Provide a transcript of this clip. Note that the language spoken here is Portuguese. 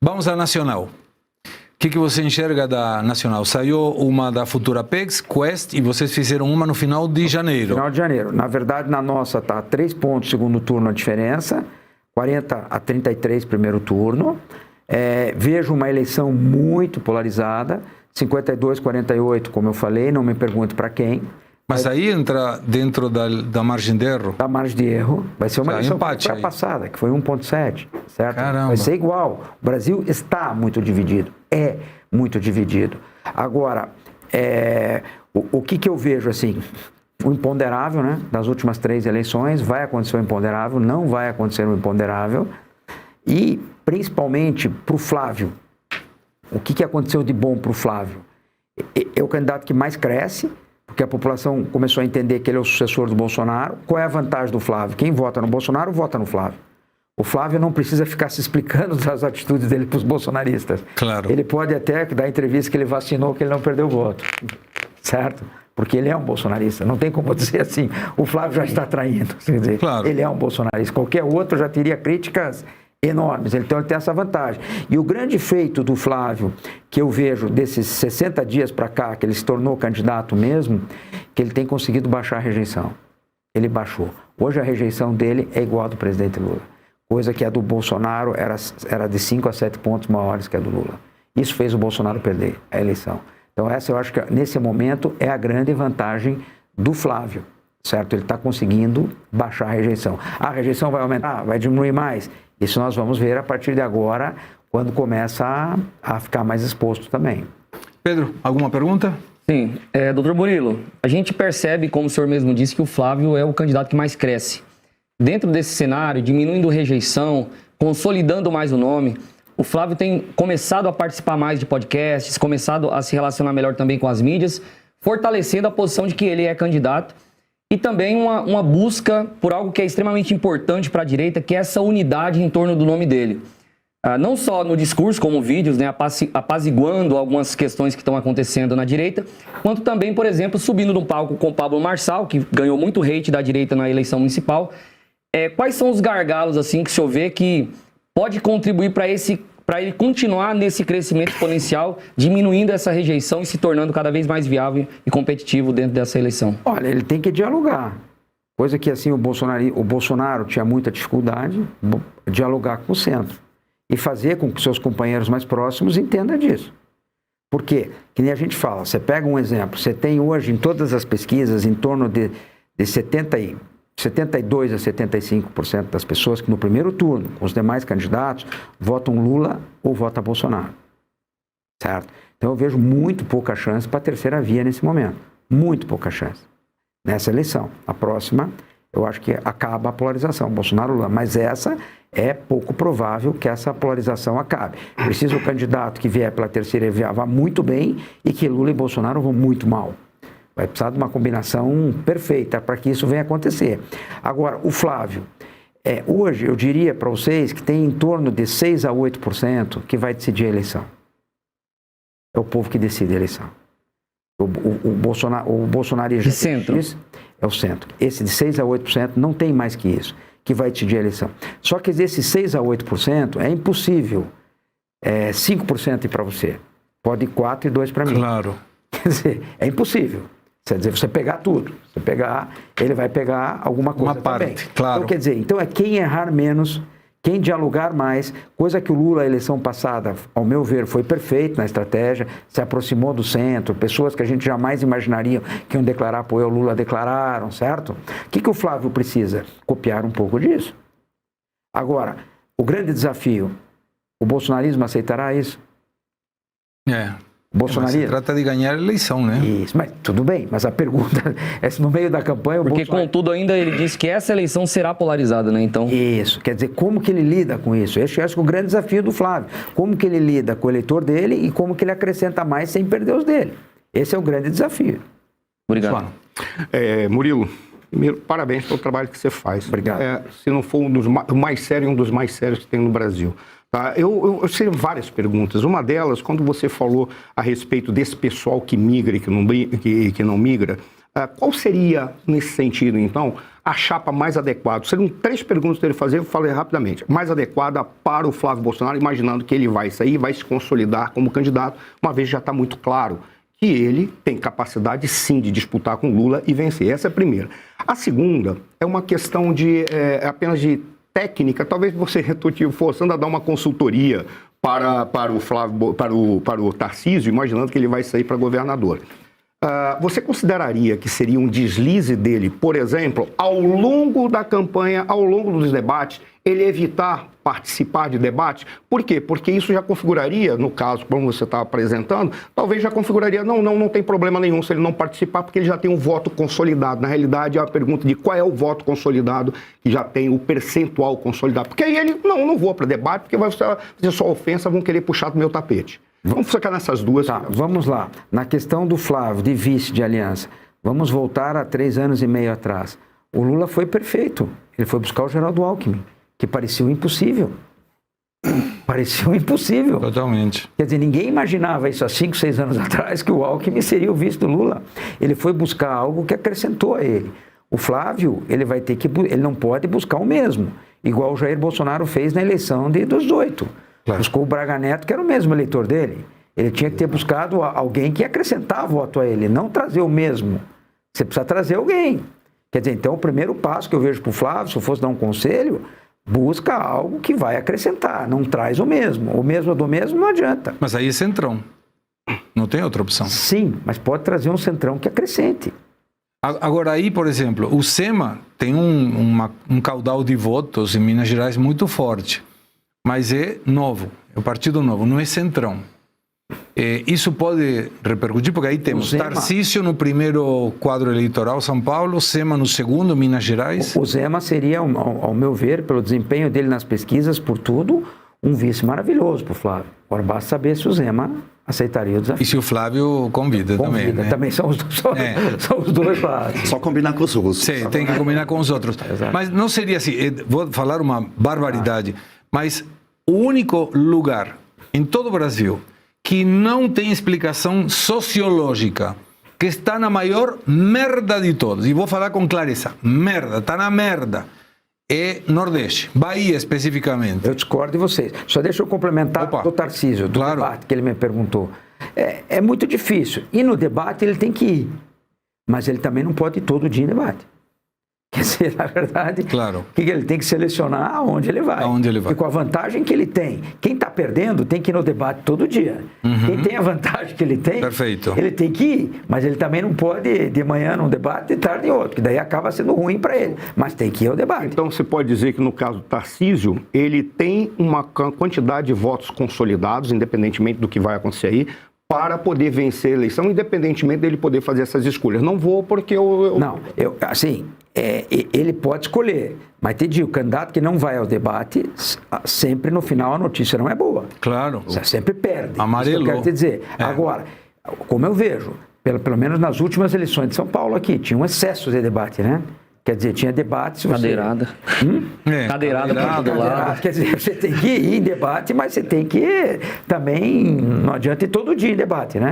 Vamos à Nacional. O que você enxerga da Nacional? Saiu uma da Futura Apex, Quest, e vocês fizeram uma no final de janeiro. Final de janeiro. Na verdade, na nossa está 3 pontos segundo turno a diferença, 40 a 33 primeiro turno. Vejo uma eleição muito polarizada, 52 a 48, como eu falei, não me pergunte para quem. Mas aí entra dentro da margem de erro? Da margem de erro. Vai ser uma eleição passada, que foi 1,7, certo? Caramba. Vai ser igual. O Brasil está muito dividido. É muito dividido. Agora, o que eu vejo assim? O imponderável, né? Das últimas 3 eleições, vai acontecer o imponderável, não vai acontecer o imponderável. E, principalmente, para o Flávio. O que aconteceu de bom para o Flávio? É o candidato que mais cresce, porque a população começou a entender que ele é o sucessor do Bolsonaro. Qual é a vantagem do Flávio? Quem vota no Bolsonaro, vota no Flávio. O Flávio não precisa ficar se explicando das atitudes dele para os bolsonaristas. Claro. Ele pode até dar entrevista que ele vacinou, que ele não perdeu o voto. Certo? Porque ele é um bolsonarista. Não tem como dizer assim, o Flávio já está traindo. Quer dizer, claro. Ele é um bolsonarista. Qualquer outro já teria críticas enormes. Então, ele tem essa vantagem. E o grande feito do Flávio, que eu vejo desses 60 dias para cá, que ele se tornou candidato mesmo, que ele tem conseguido baixar a rejeição. Ele baixou. Hoje a rejeição dele é igual a do presidente Lula. Coisa que a do Bolsonaro era de 5 a 7 pontos maiores que a do Lula. Isso fez o Bolsonaro perder a eleição. Então, essa eu acho que, nesse momento, é a grande vantagem do Flávio, certo? Ele está conseguindo baixar a rejeição. A rejeição vai aumentar? Vai diminuir mais? Isso nós vamos ver a partir de agora, quando começa a ficar mais exposto também. Pedro, alguma pergunta? Sim. Doutor Murilo, a gente percebe, como o senhor mesmo disse, que o Flávio é o candidato que mais cresce. Dentro desse cenário, diminuindo rejeição, consolidando mais o nome, o Flávio tem começado a participar mais de podcasts, começado a se relacionar melhor também com as mídias, fortalecendo a posição de que ele é candidato e também uma busca por algo que é extremamente importante para a direita, que é essa unidade em torno do nome dele. Não só no discurso, como vídeos, né, apaziguando algumas questões que estão acontecendo na direita, quanto também, por exemplo, subindo no palco com o Pablo Marçal, que ganhou muito hate da direita na eleição municipal. Quais são os gargalos assim, que o senhor vê que pode contribuir para ele continuar nesse crescimento exponencial, diminuindo essa rejeição e se tornando cada vez mais viável e competitivo dentro dessa eleição? Olha, ele tem que dialogar. Coisa que assim o Bolsonaro tinha muita dificuldade, dialogar com o centro. E fazer com que seus companheiros mais próximos entendam disso. Por quê? Que nem a gente fala, você pega um exemplo, você tem hoje em todas as pesquisas em torno de 72% a 75% das pessoas que no primeiro turno, com os demais candidatos, votam Lula ou votam Bolsonaro. Certo? Então eu vejo muito pouca chance para a terceira via nesse momento. Muito pouca chance. Nessa eleição. A próxima, eu acho que acaba a polarização, Bolsonaro-Lula. Mas essa é pouco provável que essa polarização acabe. Precisa o candidato que vier pela terceira via vá muito bem e que Lula e Bolsonaro vão muito mal. Vai precisar de uma combinação perfeita para que isso venha acontecer. Agora, o Flávio, hoje eu diria para vocês que tem em torno de 6 a 8% que vai decidir a eleição. É o povo que decide a eleição. O bolsonarismo é o centro. Esse de 6 a 8% não tem mais que isso, que vai decidir a eleição. Só que desses 6 a 8% é impossível 5% ir para você. Pode ir 4 e 2 para mim. Claro. Quer dizer, é impossível. Quer dizer, você pegar tudo. Ele vai pegar alguma coisa uma parte, também. claro. Então, quer dizer, é quem errar menos, quem dialogar mais, coisa que o Lula, a eleição passada, ao meu ver, foi perfeito na estratégia, se aproximou do centro, pessoas que a gente jamais imaginaria que iam declarar apoio ao Lula declararam, certo? O que o Flávio precisa? Copiar um pouco disso. Agora, o grande desafio, o bolsonarismo aceitará isso? Bolsonaro trata de ganhar a eleição, né? Isso, mas tudo bem, mas a pergunta é se no meio da campanha... Porque, contudo, ainda ele disse que essa eleição será polarizada, né? Então... Isso, quer dizer, como que ele lida com isso? Esse é o grande desafio do Flávio. Como que ele lida com o eleitor dele e como que ele acrescenta mais sem perder os dele. Esse é o grande desafio. Obrigado. Murilo, primeiro, parabéns pelo trabalho que você faz. Obrigado. Se não for um dos mais sérios, um dos mais sérios que tem no Brasil. Tá? Eu sei várias perguntas. Uma delas, quando você falou a respeito desse pessoal que migra e que não migra, Qual seria, nesse sentido, então, a chapa mais adequada? Seriam 3 perguntas que ele fazer, eu falei rapidamente. Mais adequada para o Flávio Bolsonaro, imaginando que ele vai sair, vai se consolidar como candidato, uma vez já está muito claro que ele tem capacidade, sim, de disputar com Lula e vencer. Essa é a primeira. A segunda é uma questão apenas de técnica. Talvez você estou forçando a dar uma consultoria para o Flávio, para o Tarcísio, imaginando que ele vai sair para governador. Você consideraria que seria um deslize dele, por exemplo, ao longo da campanha, ao longo dos debates, ele evitar participar de debate? Por quê? Porque isso já configuraria, no caso, como você está apresentando, talvez já configuraria, não tem problema nenhum se ele não participar, porque ele já tem um voto consolidado. Na realidade, é a pergunta de qual é o voto consolidado que já tem o percentual consolidado. Porque aí ele, não vou para debate, porque vai fazer só ofensa, vão querer puxar do meu tapete. Vamos focar nessas duas. Tá, vamos lá. Na questão do Flávio, de vice de aliança, vamos voltar a 3 anos e meio atrás. O Lula foi perfeito. Ele foi buscar o Geraldo Alckmin, que parecia um impossível. Parecia um impossível. Totalmente. Quer dizer, ninguém imaginava isso há 5, 6 anos atrás, que o Alckmin seria o vice do Lula. Ele foi buscar algo que acrescentou a ele. O Flávio, ele não pode buscar o mesmo, igual o Jair Bolsonaro fez na eleição dos 18. Claro. Buscou o Braga Neto, que era o mesmo eleitor dele. Ele tinha que ter buscado alguém que acrescentar voto a ele, não trazer o mesmo. Você precisa trazer alguém. Quer dizer, então o primeiro passo que eu vejo para o Flávio, se eu fosse dar um conselho, busca algo que vai acrescentar, não traz o mesmo. O mesmo do mesmo não adianta. Mas aí é centrão. Não tem outra opção. Sim, mas pode trazer um centrão que acrescente. Agora aí, por exemplo, o SEMA tem um caudal de votos em Minas Gerais muito forte. Mas é novo, é um partido novo, não é centrão. Isso pode repercutir, porque aí temos Tarcísio no primeiro quadro eleitoral, São Paulo, SEMA no segundo, Minas Gerais. O Zema seria, ao meu ver, pelo desempenho dele nas pesquisas, por tudo, um vice maravilhoso para o Flávio. Agora basta saber se o Zema aceitaria o desafio. E se o Flávio convida também, né? Também são os dois lados. Só combinar com os russos. Sim, tem que combinar com os outros. Exato. Mas não seria assim, vou falar uma barbaridade, mas o único lugar em todo o Brasil que não tem explicação sociológica, que está na maior merda de todos, e vou falar com clareza, merda, está na merda, é Nordeste, Bahia especificamente. Eu discordo de vocês. Só deixa eu complementar do Tarcísio, do debate que ele me perguntou. É muito difícil. E no debate ele tem que ir, mas ele também não pode ir todo dia em debate. Quer dizer, na verdade, claro. O que ele tem que selecionar aonde ele vai. Aonde ele vai. E com a vantagem que ele tem. Quem está perdendo tem que ir no debate todo dia. Uhum. Quem tem a vantagem que ele tem, perfeito, ele tem que ir. Mas ele também não pode de manhã num debate, de tarde em outro, que daí acaba sendo ruim para ele. Mas tem que ir ao debate. Então você pode dizer que no caso do Tarcísio, ele tem uma quantidade de votos consolidados, independentemente do que vai acontecer aí, para poder vencer a eleição, independentemente dele poder fazer essas escolhas. Não vou porque Não, ele pode escolher, mas te digo, o candidato que não vai ao debate, sempre no final a notícia não é boa. Claro. Você sempre perde. Amarelou. Isso que eu quero te dizer. Agora, como eu vejo, pelo menos nas últimas eleições de São Paulo aqui, tinha um excesso de debate, né? Quer dizer, tinha debate... Cadeirada. Cadeirada para todo lado. Quer dizer, você tem que ir em debate, mas você tem que também... Não adianta ir todo dia em debate, né?